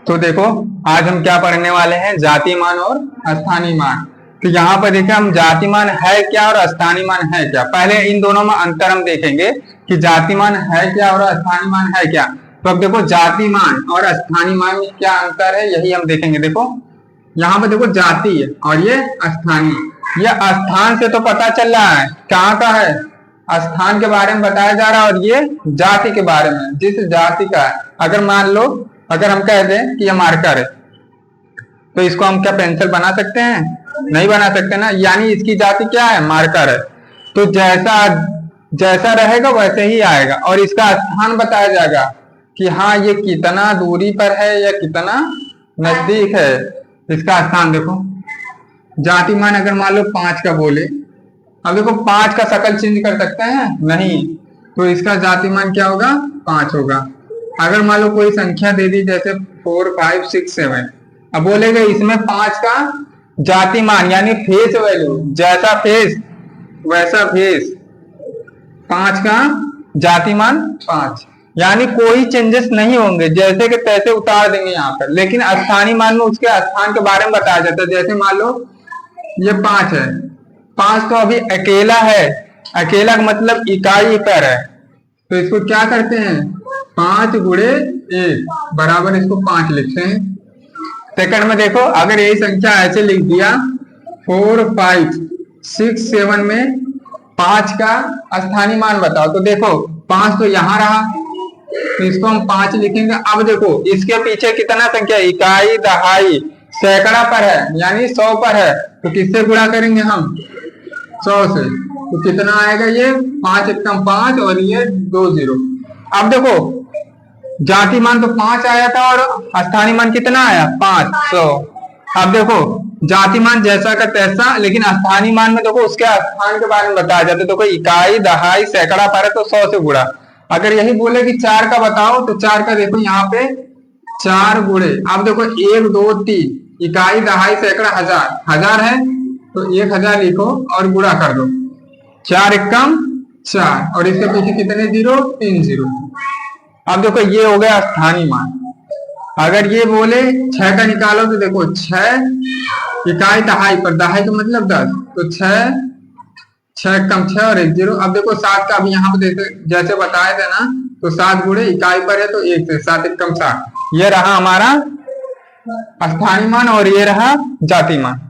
तो देखो आज हम क्या पढ़ने वाले हैं, जाति मान और स्थानीय मान। तो यहाँ पर देखिए हम जाति मान है क्या और स्थानीय मान है क्या। पहले इन दोनों में अंतर हम देखेंगे कि जाति मान है क्या और स्थानीय मान है क्या। तो अब देखो जाति मान और स्थानीय मान में क्या अंतर है यही हम देखेंगे। देखो यहाँ पर देखो जाति है और ये स्थानीय। ये स्थान से तो पता चल रहा है कहाँ का है, स्थान के बारे में बताया जा रहा है, और ये जाति के बारे में, जिस जाति का है। अगर मान लो अगर हम कह दें कि ये मार्कर है तो इसको हम क्या पेंसिल बना सकते हैं? नहीं बना सकते ना, यानी इसकी जाति क्या है, मार्कर है। तो जैसा जैसा रहेगा वैसे ही आएगा, और इसका स्थान बताया जाएगा कि हाँ ये कितना दूरी पर है या कितना नजदीक है। इसका स्थान देखो, जाति मान अगर मान लो 5 का बोले, अब देखो 5 का शकल चेंज कर सकते हैं नहीं, तो इसका जाति मान क्या होगा, 5 होगा। अगर मान लो कोई संख्या दे दी जैसे 4 5 6 7, अब बोलेगा इसमें 5 का जाति मान यानी फेस वैल्यू, जैसा फेस वैसा फेस, 5 का जाति मान 5, यानी कोई चेंजेस नहीं होंगे, जैसे कि तैसे उतार देंगे यहाँ पर। लेकिन स्थानीय मान में उसके स्थान के बारे में बताया जाता है। जैसे मान लो ये 5 है, 5 तो अभी अकेला है, अकेला का मतलब इकाई पर है, तो इसको क्या करते हैं, 5 गुणे 1 बराबर इसको 5 लिखते हैं। सेकंड में देखो अगर यही संख्या ऐसे लिख दिया 4 5 6 7 में 5 का स्थानीय मान बताओ, तो देखो 5 तो यहाँ रहा, तो इसको हम 5 लिखेंगे। अब देखो इसके पीछे कितना संख्या, इकाई दहाई सैकड़ा पर है, यानी 100 पर है, तो किससे गुणा करेंगे हम, 100 से। तो कितना आएगा, ये 5 एकम 5 और ये 2 0। अब देखो जाति मान तो 5 आया था और स्थानीय मान कितना आया, 500। अब देखो जाति मान जैसा का तैसा, लेकिन स्थानीय मान में देखो उसके स्थान के बारे में बताया जाता है। देखो इकाई दहाई सैकड़ा पर है तो 100 से गुणा। अगर यही बोले कि 4 का बताओ, तो 4 का देखो यहाँ पे 4 गुणे, अब देखो 1 2 3, इकाई दहाई सैकड़ा हजार, हजार है तो 1000 लिखो और गुणा कर दो, 4 एकम 4, और इसके पीछे कितने 0, 3 0। अब देखो ये हो गया स्थानीय मान। अगर ये बोले 6 का निकालो, तो देखो 6 इकाई दहाई पर, दहाई का मतलब 10, तो 6 कम 6 और 1 0। अब देखो 7 का अभी यहाँ पे जैसे बताए थे ना, तो 7 गुणे इकाई पर है तो 1 से, 7 एकम 7। ये रहा हमारा स्थानीय मान और ये रहा जाति मान।